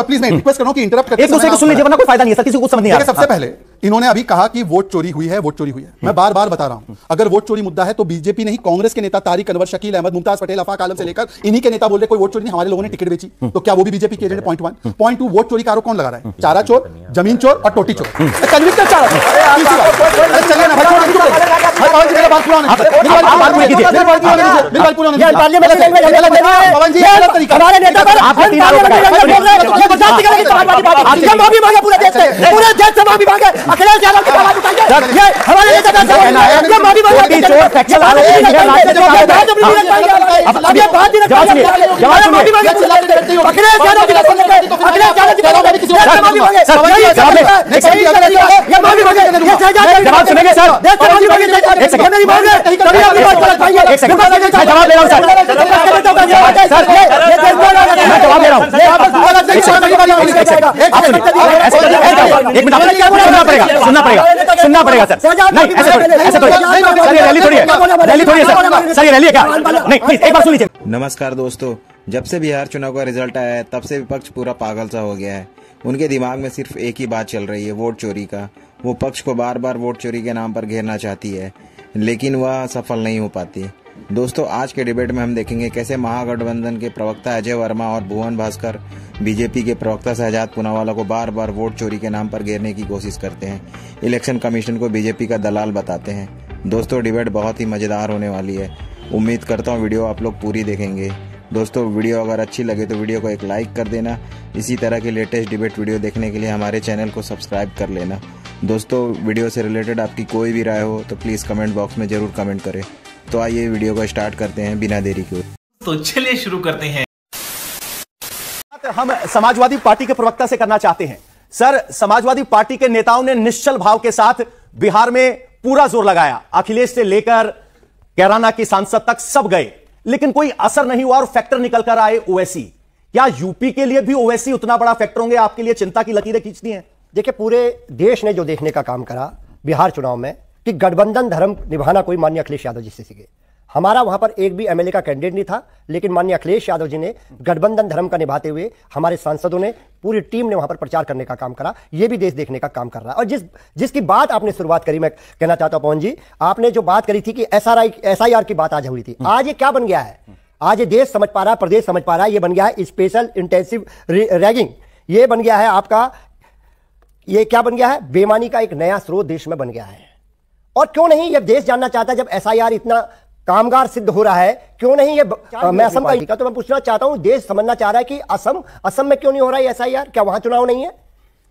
Please मैं request कर रहा हूं कि इंटरप्ट करके एक दूसरे को सुन लीजिए वरना कोई फायदा नहीं है सर, किसी को समझ नहीं आ रहा। सबसे पहले इन्होंने अभी कहा कि वोट चोरी हुई है, वोट चोरी हुई है। मैं बार बार बता रहा हूं, अगर वोट चोरी मुद्दा है तो बीजेपी नहीं, कांग्रेस के नेता तारिक अनवर, शकील अहमद, मुमताज पटेल, अफाक आलम से लेकर इन्हीं के नेता बोल रहे कोई वोट चोरी नहीं, हमारे लोगों ने टिकट बेची। तो क्या वो भी बीजेपी के एजेंट? पॉइंट 1। पॉइंट 2, वोट चोरी का आरोप कौन लगा रहा है? चारा चोर, जमीन चोर और टोटी चोर। कन्विक्टेड चारा चोर। चलिए ना भाई, मेरा बात पूरा होने दीजिए। पवन जी गलत तरीका, हमारे नेता पर आपने 3 आरोप लगाए। ये बर्दाश्त करेंगे समाजवादी पार्टी, ये माफी मांगे पूरे देश से माफी मांगे। अखिलेश यादव की आवाज उठाइए, ये हमारे नेता का कहना है ये माफी मांगे। चोर फैक्चुअल आरोप है, अब ये बात ही जवाब सुनिए, माफी मांगे। अखिलेश यादव की अखिलेश यादव की माफी मांगे, ये माफी मांगे। जवाब सुनेंगे सर, एक सेकंड नहीं मांगे तभी आपकी बात गलत पाइए। एक सेकंड जवाब दे रहा हूं सर, मैं जवाब दे रहा हूं। एक मिनट सुनना पड़ेगा सर। नहीं ऐसे थोड़ी सर, ये रैली थोड़ी है, रैली थोड़ी है सर, ये रैली है क्या? नहीं प्लीज एक बार सुन लीजिए। नमस्कार दोस्तों, जब से बिहार चुनाव का रिजल्ट आया है तब से विपक्ष पूरा पागल सा हो गया है। उनके दिमाग में सिर्फ एक ही बात चल रही है, वोट चोरी का। वो पक्ष को बार बार वोट चोरी के नाम पर घेरना चाहती है, लेकिन वह सफल नहीं हो पाती। दोस्तों, आज के डिबेट में हम देखेंगे कैसे महागठबंधन के प्रवक्ता अजय वर्मा और भुवन भास्कर बीजेपी के प्रवक्ता शहजाद पूनावाला को बार बार वोट चोरी के नाम पर घेरने की कोशिश करते हैं। इलेक्शन कमीशन को बीजेपी का दलाल बताते हैं। दोस्तों, डिबेट बहुत ही मजेदार होने वाली है। उम्मीद करता हूँ वीडियो आप लोग पूरी देखेंगे। दोस्तों, वीडियो अगर अच्छी लगे तो वीडियो को एक लाइक कर देना। इसी तरह की लेटेस्ट डिबेट वीडियो देखने के लिए हमारे चैनल को सब्सक्राइब कर लेना। दोस्तों, वीडियो से रिलेटेड आपकी कोई भी राय हो तो प्लीज़ कमेंट बॉक्स में जरूर कमेंट करें। तो आइए वीडियो को स्टार्ट करते हैं बिना देरी के। तो चलिए शुरू करते हैं। हम समाजवादी पार्टी के प्रवक्ता से करना चाहते हैं। सर, समाजवादी पार्टी के नेताओं ने निश्चल भाव के साथ बिहार में पूरा जोर लगाया, अखिलेश से लेकर कैराना की सांसद तक सब गए, लेकिन कोई असर नहीं हुआ और फैक्टर निकल कर आए ओवैसी। क्या यूपी के लिए भी ओवैसी उतना बड़ा फैक्टर होंगे? आपके लिए चिंता की लकीरें खींचनी है? देखिए, पूरे देश ने जो देखने का काम करा बिहार चुनाव में कि गठबंधन धर्म निभाना कोई माननीय अखिलेश यादव जी से सीखे। हमारा वहां पर एक भी एमएलए का कैंडिडेट नहीं था, लेकिन माननीय अखिलेश यादव जी ने गठबंधन धर्म का निभाते हुए हमारे सांसदों ने, पूरी टीम ने वहां पर प्रचार करने का काम करा। यह भी देश देखने का काम कर रहा है। और जिसकी बात आपने शुरुआत करी, मैं कहना चाहता हूं पवन जी, आपने जो बात करी थी कि एसआईआर की बात आज हुई थी, आज ये क्या बन गया है? आज ये देश समझ पा रहा है, प्रदेश समझ पा रहा है, ये बन गया है स्पेशल इंटेंसिव रैगिंग। ये बन गया है आपका, ये क्या बन गया है? बेईमानी का एक नया स्रोत देश में बन गया है। और क्यों नहीं ये देश जानना चाहता है, जब एसआईआर इतना कामगार सिद्ध हो रहा है, क्यों नहीं ये मैं असम का तो मैं पूछना चाहता हूं, देश समझना चाह रहा है कि असम में क्यों नहीं हो रहा है एसआईआर? क्या वहां चुनाव नहीं है?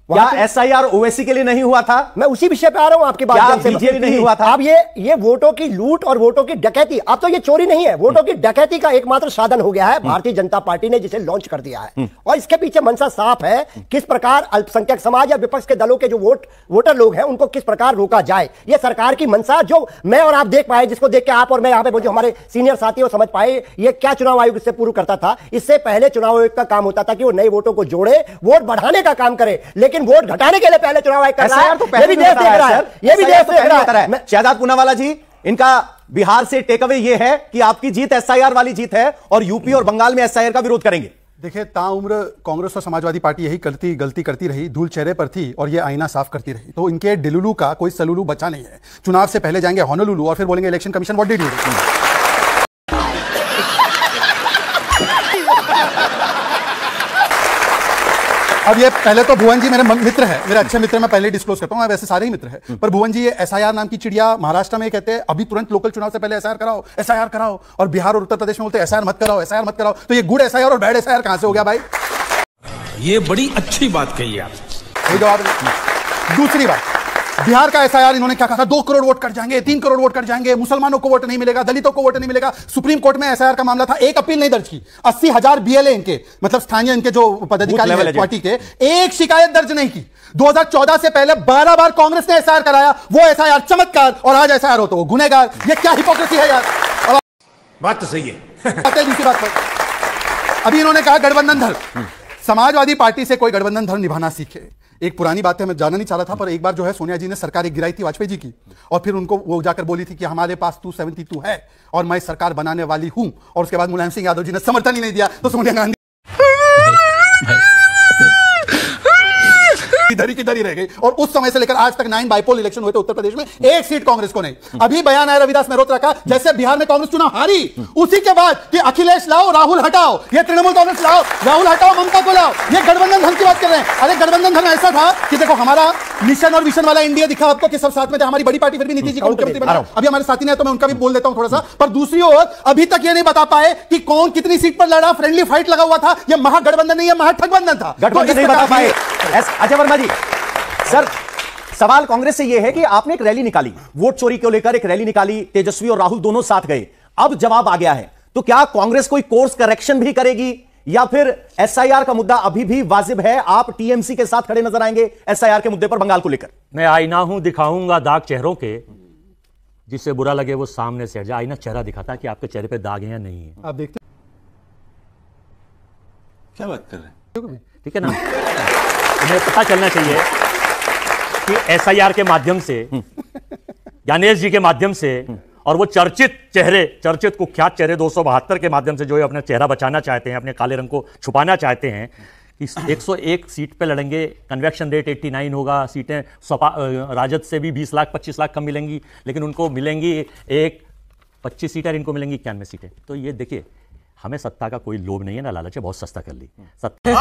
क्या एसआईआर ओवैसी के लिए नहीं हुआ था? मैं उसी विषय पे आ रहा हूं आपके बात से। बीजेपी नहीं हुआ था? अब ये वोटों की लूट और वोटों की डकैती, अब तो ये चोरी नहीं है, वोटों की डकैती का एकमात्र साधन हो गया है भारतीय जनता पार्टी ने, जिसे लॉन्च कर दिया है। और इसके पीछे मंशा साफ है, किस प्रकार अल्पसंख्यक समाज या विपक्ष के दलों के जो वोटर लोग हैं उनको किस प्रकार रोका जाए। ये सरकार की मंशा, जो मैं और आप देख पाए, जिसको देख के आप और मैं यहाँ पे जो हमारे सीनियर साथी वो समझ पाए ये क्या चुनाव आयोग इससे पूर्व करता था। इससे पहले चुनाव आयोग का काम होता था कि वो नए वोटों को जोड़े, वोट बढ़ाने का काम करे, लेकिन वोट घटाने के पहले चुनाव आयोग कर रहा है। ये भी देश देख रहा है, ये भी देश देख रहा है। शहजाद पूनावाला जी, इनका बिहार से टेक अवे ये है कि आपकी जीत एसआईआर वाली जीत है और यूपी और बंगाल में एसआईआर का विरोध करेंगे। देखिए, ताउम्र कांग्रेस और समाजवादी पार्टी यही गलती करती रही, धूल चेहरे पर थी और ये आईना साफ करती रही। तो इनके डिलुलू का कोई सलुलू बचा नहीं है। चुनाव से पहले जाएंगे होनोलुलु और फिर बोलेंगे election commission what did you do. अब ये पहले तो भुवन जी मेरे मित्र है, मेरे अच्छे मित्र, मैं पहले डिस्क्लोज करता हूं, वैसे सारे ही मित्र हैं, पर भुवन जी ये एसआईआर नाम की चिड़िया महाराष्ट्र में कहते हैं अभी तुरंत लोकल चुनाव से पहले एसआईआर कराओ, और बिहार और उत्तर प्रदेश में बोलते एसआईआर मत कराओ। तो ये गुड एसआईआर और बैड एसआईआर कहां से हो गया भाई? ये बड़ी अच्छी बात कही आप। जवाब। दूसरी बात, बिहार का एसआईआर इन्होंने क्या कहा था? 2 करोड़ वोट कट जाएंगे, 3 करोड़ वोट कट जाएंगे, मुसलमानों को वोट नहीं मिलेगा, दलितों को वोट नहीं मिलेगा। सुप्रीम कोर्ट में एसआईआर का मामला था, एक अपील नहीं दर्ज की। 80,000 बीएलए इनके, मतलब स्थानीय इनके जो पदाधिकारी हैं पार्टी के, एक शिकायत दर्ज नहीं की। 2014 से पहले 12 बार कांग्रेस ने एसआईआर कराया, वो एसआईआर चमत्कार, और आज एसआईआर हो तो वो गुनहगार। ये क्या हिपोक्रेसी है यार? बात तो सही है। दूसरी बात पर अभी इन्होंने कहा गठबंधन धर्म, समाजवादी पार्टी से कोई गठबंधन धर्म निभाना सीखे। एक पुरानी बात है, मैं जानना नहीं चाह रहा था, पर एक बार जो है सोनिया जी ने सरकार एक गिराई थी वाजपेयी जी की, और फिर उनको वो जाकर बोली थी कि हमारे पास 272 है और मैं सरकार बनाने वाली हूं, और उसके बाद मुलायम सिंह यादव जी ने समर्थन ही नहीं दिया तो सोनिया गांधी की दरी रह गई। और उस समय से लेकर आज तक 9 बाइपोल इलेक्शन हुए थे उत्तर प्रदेश में, एक सीट कांग्रेस को नहीं। अभी बयान आया रविदास मेहरोत्रा का, जैसे बिहार में कांग्रेस चुनाव हारी, उसी के बाद कि अखिलेश लाओ राहुल हटाओ, ये तृणमूल कांग्रेस लाओ राहुल हटाओ ममता को लाओ, ये गठबंधन धन की बात कर रहे हैं। अरे गठबंधन धन ऐसा था कि देखो हमारा मिशन और विजन वाला इंडिया दिखा आपको कि सब साथ में थे, हमारी बड़ी पार्टी फिर भी नीतीश जी को मुख्यमंत्री बना। अभी हमारे साथी ने, तो मैं उनका भी बोल देता हूं थोड़ा सा। पर दूसरी ओर अभी तक ये नहीं बता पाए कि कौन कितनी सीट पर लड़ा, फ्रेंडली फाइट लगा हुआ था, ये महागठबंधन नहीं है, महाठगबंधन था। गठबंधन नहीं बता पाए। अजय वर्मा जी, सर सवाल कांग्रेस से यह है कि आपने एक रैली निकाली, वोट चोरी को लेकर एक रैली निकाली, तेजस्वी और राहुल दोनों साथ गए, अब जवाब आ गया है, तो क्या कांग्रेस कोई कोर्स करेक्शन भी करेगी या फिर एसआईआर का मुद्दा अभी भी वाजिब है? आप टीएमसी के साथ खड़े नजर आएंगे एसआईआर के मुद्दे पर बंगाल को लेकर? मैं आईना हूं, दिखाऊंगा दाग चेहरों के, जिससे बुरा लगे वो सामने से हट जाए। आईना चेहरा दिखाता है कि आपके चेहरे पे दाग हैं या नहीं है। आप देखते क्या बात कर रहे हैं? ठीक है ना, उन्हें पता चलना चाहिए कि एसआईआर के माध्यम से, ज्ञानेश जी के माध्यम से, और वो चर्चित चेहरे, चर्चित कुख्यात चेहरे 272 के माध्यम से जो अपना चेहरा बचाना चाहते हैं, अपने काले रंग को छुपाना चाहते हैं, कि 101 सीट पे लड़ेंगे, कन्वेक्शन रेट 89 होगा, सीटें राजद से भी 20 लाख 25 लाख कम मिलेंगी, लेकिन उनको मिलेंगी एक 25 सीटें, इनको मिलेंगी 91 सीटें। तो ये देखिए, हमें सत्ता का कोई लोभ नहीं है ना लालच है, बहुत सस्ता कर ली सत्ता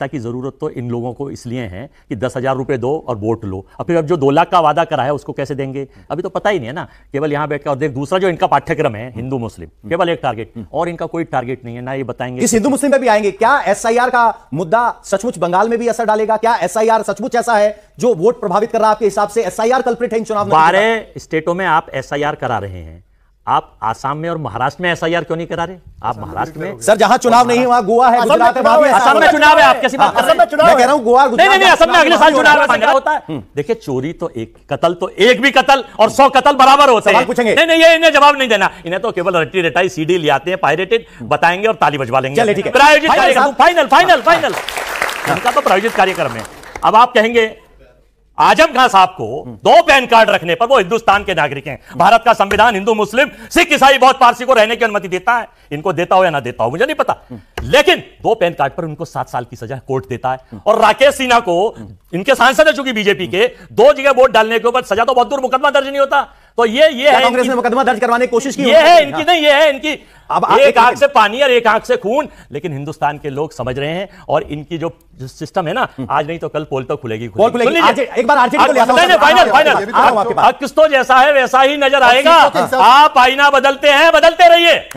की जरूरत तो इन लोगों को इसलिए है कि 10,000 रुपए दो और वोट लो। और फिर अब जो 2 लाख का वादा करा है उसको कैसे देंगे, अभी तो पता ही नहीं है ना। केवल यहां बैठ कर, और देख दूसरा जो इनका पाठ्यक्रम है हिंदू मुस्लिम, केवल एक टारगेट, और इनका कोई टारगेट नहीं है ना। ये बताएंगे इस हिंदू मुस्लिम पे भी आएंगे। क्या एसआईआर का मुद्दा सचमुच बंगाल में भी असर डालेगा? क्या एसआईआर सचमुच ऐसा है जो वोट प्रभावित कर रहा है? आपके हिसाब से एसआईआर कल्प्रिट है इन चुनाव में? 12 स्टेटों में आप एसआईआर करा रहे हैं, आप आसाम में और महाराष्ट्र में एसआईआर क्यों नहीं करा रहे? आप महाराष्ट्र में, सर जहां चुनाव नहीं वहां गोवा है, गुजरात है, असम में चुनाव है, आप कैसी बात कर रहे हैं? मैं कह रहा हूं गोवा, नहीं नहीं, असम में अगले साल चुनाव होता है। देखिए, चोरी तो एक, कत्ल तो एक भी कत्ल और 100 कत्ल बराबर होते हैं। पूछेंगे नहीं नहीं, ये इन्हें जवाब नहीं देना, इन्हें तो केवल रट्टी रटाई सीडी ले आते हैं, पायरेटेड बताएंगे और ताली बजवा लेंगे। चलिए ठीक है, प्रायोजित कार्यक्रम, फाइनल फाइनल फाइनल, इनका तो प्रायोजित कार्यक्रम है। अब आप कहेंगे आजम खान साहब को 2 पैन कार्ड रखने पर, वो हिंदुस्तान के नागरिक हैं, भारत का संविधान हिंदू मुस्लिम सिख ईसाई बौद्ध पारसी को रहने की अनुमति देता है, इनको देता हो या ना देता हो मुझे नहीं पता, लेकिन 2 पैन कार्ड पर उनको 7 साल की सजा कोर्ट देता है। और राकेश सिन्हा को, इनके सांसद है चूंकि बीजेपी के, 2 जगह वोट डालने के ऊपर सजा, तो बहुत दूर मुकदमा दर्ज नहीं होता। तो ये है कांग्रेस ने मुकदमा दर्ज करवाने की कोशिश की, ये है इनकी, नहीं ये है इनकी, अब एक आंख से पानी और एक आंख से खून। लेकिन हिंदुस्तान के लोग समझ रहे हैं, और इनकी जो सिस्टम है ना, आज नहीं तो कल पोल तो खुलेगी। एक बार आरजेडी को ले आता हूं, फाइनल किस्तो जैसा है वैसा ही नजर आएगा। आप आईना बदलते हैं, बदलते रहिए।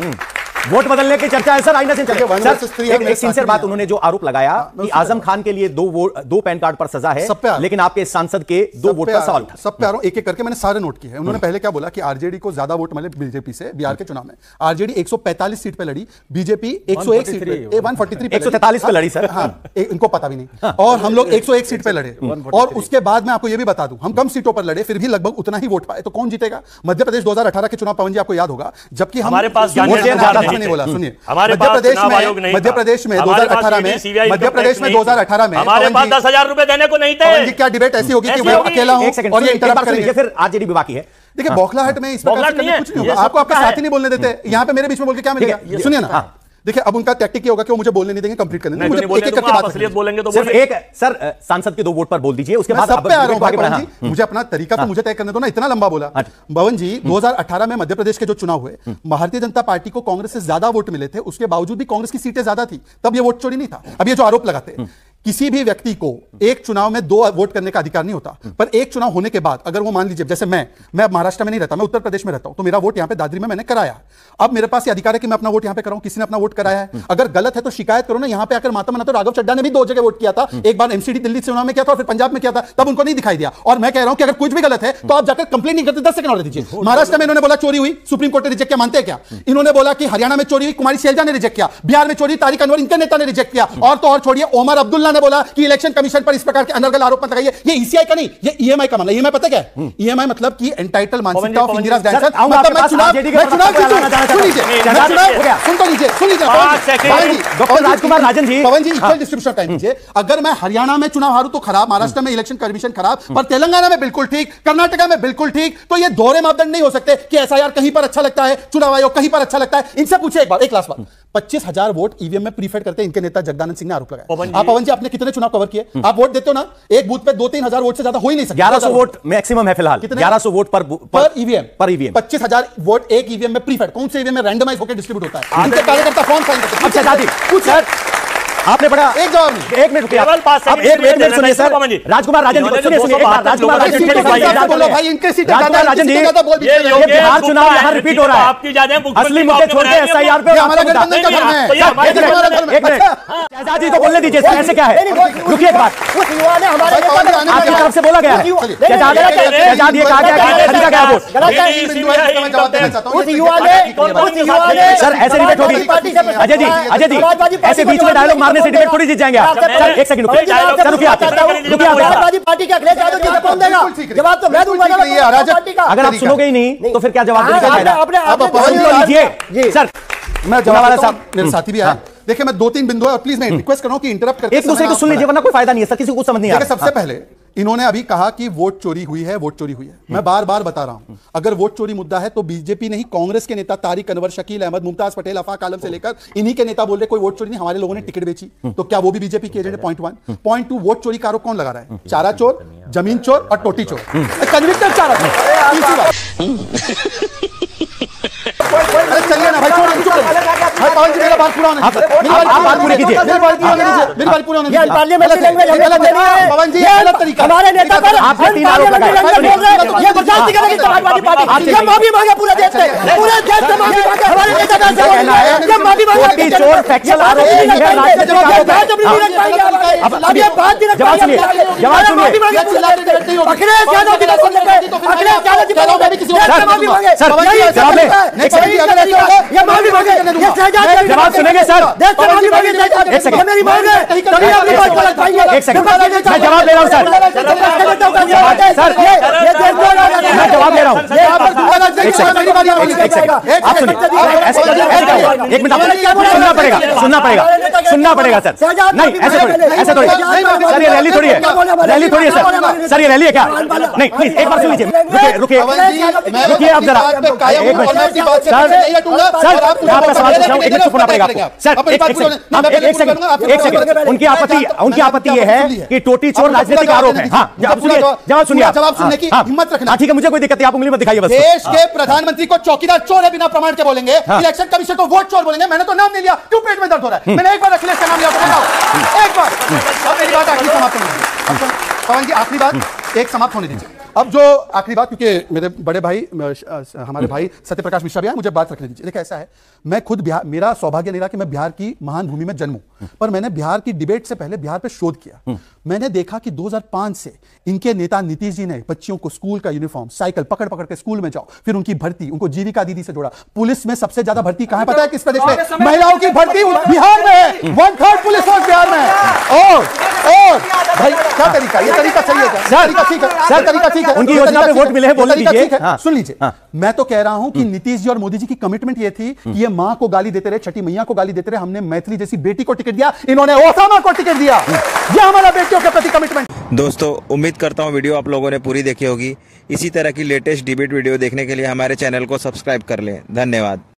वोट बदलने की चर्चा है सर, आईना से चलिए। एक सिंसियर बात, उन्होंने जो आरोप लगाया कि आजम खान के लिए 2 पैन कार्ड पर सजा है, लेकिन आपके सांसद के 2 वोट पर सवाल था। सब पे आ रहा हूं, एक एक करके मैंने सारे नोट किए हैं। उन्होंने पहले क्या बोला कि आरजेडी को ज्यादा वोट मिले बीजेपी से बिहार के चुनाव में। आरजेडी 145 सीट पे लड़ी, बीजेपी 101 सीट पे, 143 पे, 143 पे लड़ी सर। हाँ, इनको पता भी नहीं। और हम लोग 101 सीट पे लड़े, और उसके बाद मैं आपको यह भी बता दूं, हम कम सीटों पर लड़े, फिर भी लगभग उतना ही वोट पाए। तो कौन जीतेगा? मध्य प्रदेश 2018 के चुनाव, पवन जी आपको याद होगा, जबकि हमारे पास नहीं बोला, सुनिए, मध्य प्रदेश में 2018 में, मध्य प्रदेश में 2018 में हमारे पास 10,000 रुपए देने को नहीं थे। क्या डिबेट ऐसी होगी कि मैं अकेला हूं और ये इंटरप्ट करेंगे? फिर आरजेडी भी बाकी है। देखिए, बौखलाहट में इस प्रकार से कुछ नहीं होगा। आपको आपका साथी नहीं बोलने देते, यहाँ पे मेरे बीच में बोल के क्या मिलेगा? सुनिए ना, देखिए अब उनका टैक्टिक ये होगा कि वो मुझे बोलने नहीं देंगे, कंप्लीट करने देंगे। मुझे एक-एक करके बात असलियत बोलेंगे तो सिर्फ एक सर सांसद के 2 वोट पर बोल दीजिए, उसके बाद सब पे आ रहा हूं भवन जी, मुझे अपना तरीका तो मुझे तय करने दो ना, इतना लंबा बोला। भवन जी, 2018 में मध्य प्रदेश के जो चुनाव हुए, भारतीय जनता पार्टी को कांग्रेस से ज्यादा वोट मिले थे, उसके बावजूद भी कांग्रेस की सीटें ज्यादा थी, तब ये वोट चोरी नहीं था। अब ये जो आरोप लगाते हैं, किसी भी व्यक्ति को एक चुनाव में 2 वोट करने का अधिकार नहीं होता, पर एक चुनाव होने के बाद अगर वो मान लीजिए, जैसे मैं महाराष्ट्र में नहीं रहता, मैं उत्तर प्रदेश में रहता हूं, तो मेरा वोट यहां पे दादरी में मैंने कराया, अब मेरे पास ये अधिकार है कि मैं अपना वोट यहां पे कराऊं। किसी ने अपना वोट कराया है, अगर गलत है तो शिकायत करो ना, यहां पे आकर मातम मनाते। राघव चड्ढा ने भी 2 जगह वोट किया था, एक बार एमसीडी दिल्ली चुनाव में किया था और फिर पंजाब में किया था, तब उनको नहीं दिखाई दिया। और मैं कह रहा हूं कि अगर कुछ भी गलत है तो आप जाकर कंप्लेंट नहीं करते, 10 सेकंड और दीजिए। महाराष्ट्र में इन्होंने बोला चोरी हुई, सुप्रीम कोर्ट ने रिजेक्ट किया, मानते हैं क्या? इन्होंने बोला कि हरियाणा में चोरी हुई, कुमारी शैलजा ने रिजेक्ट किया, बिहार में चोरी तारिक अनवर इनके नेता ने रिजेक्ट किया, और तो और छोड़िए, ओमर अब्दुल्ला ने बोला कि इलेक्शन कमीशन पर इस प्रकार के अनर्गल आरोप मत लगाइए। ये ईसीआई का नहीं, ये ईएमआई का मामला। ईएमआई पता क्या है? ईएमआई मतलब कि एंटाइटल मानसिकता ऑफ इंदिरा गांधी। मतलब मैं चुनाव सुन लीजिए डॉक्टर राजकुमार राजन जी, पवन जी, इक्वल डिस्ट्रीब्यूशन टाइम दीजिए। अगर मैं हरियाणा में चुनाव हारूं तो खराब, महाराष्ट्र में इलेक्शन कमीशन खराब, पर तेलंगाना में बिल्कुल ठीक, कर्नाटका में बिल्कुल ठीक, तो ये दोहरे मापदंड नहीं हो सकते कि एसआईआर कहीं पर अच्छा लगता है, चुनाव आयोग कहीं पर अच्छा लगता है। इनसे पूछे एक बार, एक लास्ट बात, 25,000 वोट ईवीएम में प्रीफेड करते इनके नेता जगदानंद सिंह ने आरोप लगाया। पवन जी, आप पवन जी आपने कितने चुनाव कवर किए? आप वोट देते हो ना, एक बूथ पे 2-3 हजार वोट से ज्यादा हो ही नहीं सकता। 1100 वोट मैक्सिमम है फिलहाल, 1100 वोट पर ईवीएम, पर ईवीएम 25,000 वोट एक ईवीएम में प्रीफेड। कौन से ईवीएम में रैंडमाइज होकर डिस्ट्रीब्यूट होता है? इनके कार्यकर्ता फॉर्म साइन करते हैं। अब शहजादी सर आपने पढ़ा, एक जवाब नहीं, 1 मिनट रुकिए, अब एक मिनट सुनिए सर। राजकुमार राजन जी सुनिए, राजकुमार राजन जी, बिहार चुनाव यहाँ रिपीट हो रहा है। असली मुद्दे छोड़ के एसआईआर पे हमारा गठबंधन का धर्म है। एक मिनट शहजादी तो बोलने दीजिए, ऐसे क्या है? रुकिए एक बात, आपकी तरफ से बोला गया है, शहजादी ये कहा गया कि खरीदा गया वोट। सर ऐसे डिबेट होगी अजय जी, ऐसे बीच में डायलॉग मारने से डिबेट थोड़ी जीत जाएंगे आप। सर एक सेकंड रुकिए, समाजवादी पार्टी के अखिलेश यादव जी को कौन देगा जवाब? तो मैं दूंगा। अगर आप सुनोगे ही नहीं तो फिर क्या जवाब दीजिए? सर मैं जवाब साहब, मेरे साथी भी आए। देखिए मैं 2-3 बिंदु है और प्लीज मैं रिक्वेस्ट कर रहा हूं कि इंटरप्ट करके एक दूसरे को सुन लीजिए, वरना कोई फायदा नहीं है सर, किसी को समझ नहीं आ रहा। सबसे पहले इन्होंने अभी कहा कि वोट चोरी हुई है, वोट चोरी हुई है। मैं बार बार बता रहा हूं, अगर वोट चोरी मुद्दा है तो बीजेपी नहीं, कांग्रेस के नेता तारिक अनवर, शकील अहमद, मुमताज पटेल, अफाक आलम से लेकर इन्हीं के नेता बोल रहे कोई वोट चोरी नहीं, हमारे लोगों ने टिकट बेची, तो क्या वो भी बीजेपी के एजेंट है? पॉइंट 1। पॉइंट 2, वोट चोरी का आरोप कौन लगा रहा है? चारा चोर, जमीन चोर और टोटी चोर, कन्विक्टेड चारा चोर। तीसरी बात, चलिए ना भाई, पवन जी मेरा बात पूरा होने दीजिए, बात पूरी कीजिए, मेरी बात पूरी होने दीजिए। पार्लियामेंट लैंग्वेज पवन जी गलत तरीका, हमारे नेता पर आपने 3 आरोप लगाए। ये बर्दाश्त नहीं करेगी समाजवादी पार्टी। ये माफी मांगे पूरे देश से, पूरे देश से माफी मांगे हमारे नेता का कहना है। ये माफी मांगे चोर फैक्चुअल आरोप नहीं है, राजनीतिक आरोप है। अब ये बात भी जवाब सुनिए, जवाब सुनिए। अखिलेश यादव जी को बोल रहे हैं, अखिलेश यादव जी को माफी मांगे सर जवाब ले, ये माफी मांगे, ये शहजाद जवाब सुनेंगे सर? देश से माफी मांगे शहजाद, एक सेकंड, मेरी मांग है तभी अपनी बात बोल पाएंगे। एक सेकंड मैं जवाब दे रहा हूं सर, सर ये देश मैं जवाब दे रहा हूं। एक सेकंड आप सुनिए, एक मिनट सुनना पड़ेगा सर। नहीं ऐसे थोड़ी सर, ये रैली थोड़ी है, रैली थोड़ी है सर, ये रैली है क्या? नहीं प्लीज एक बार सुन लीजिए, रुकिए आप जरा, एक मिनट सर, आपका सवाल पूछ रहा हूं, एक मिनट चुप होना पड़ेगा आपको सर। एक सेकंड, उनकी आपत्ति ये है कि टोटी चोर राजनीतिक आरोप है। हाँ जवाब सुनिए, जवाब सुनने की हिम्मत रखना। ठीक है, मुझे कोई दिक्कत नहीं, आप उंगली मत दिखाइए बस। देश के प्रधानमंत्री को चौकीदार चोर है बिना प्रमाण के बोलेंगे, इलेक्शन कमीशन को वोट चोर बोलेंगे। मैंने तो नाम नहीं लिया, क्यों पेट में दर्द हो रहा है? मैंने एक बार अखिलेश का नाम लिया, एक बार। अब मेरी बात आखिरी समाप्त होने दीजिए पवन जी, आखिरी बात एक समाप्त होने दीजिए। अब जो आखिरी बात, क्योंकि मेरे बड़े भाई हमारे भाई सत्यप्रकाश मिश्रा भी आए, मुझे बात रखने दीजिए। देखिए ऐसा है, मैं खुद बिहार, मेरा सौभाग्य नहीं रहा कि मैं बिहार की महान भूमि में जन्मूं, पर मैंने बिहार की डिबेट से पहले बिहार पे शोध किया। मैंने देखा कि 2005 से इनके नेता नीतीश जी ने बच्चियों को स्कूल का यूनिफॉर्म, साइकिल पकड़ पकड़ के स्कूल में जाओ, फिर उनकी भर्ती, उनको जीविका दीदी से जोड़ा। पुलिस में सबसे ज्यादा भर्ती कहां है पता है? किस प्रदेश में? महिलाओं की भर्ती बिहार में है, 1/3 पुलिस फोर्स बिहार में है। और भाई क्या तरीका, ये तरीका सही है क्या? तरीका ठीक है सर, तरीका ठीक है, उनकी योजना पे वोट मिले हैं, बोल दीजिए। सुन लीजिए, मैं तो कह रहा हूं कि नीतीश जी और मोदी जी की कमिटमेंट ये थी कि ये मां को गाली देते रहे, छठी मैया को गाली देते रहे, हमने मैथिली जैसी बेटी को टिकट दिया, इन्होंने ओसामा को टिकट दिया। ये हमारा बेटियों के प्रति कमिटमेंट। दोस्तों उम्मीद करता हूं वीडियो आप लोगों ने पूरी देखी होगी। इसी तरह की लेटेस्ट डिबेट वीडियो देखने के लिए हमारे चैनल को सब्सक्राइब कर लें। धन्यवाद।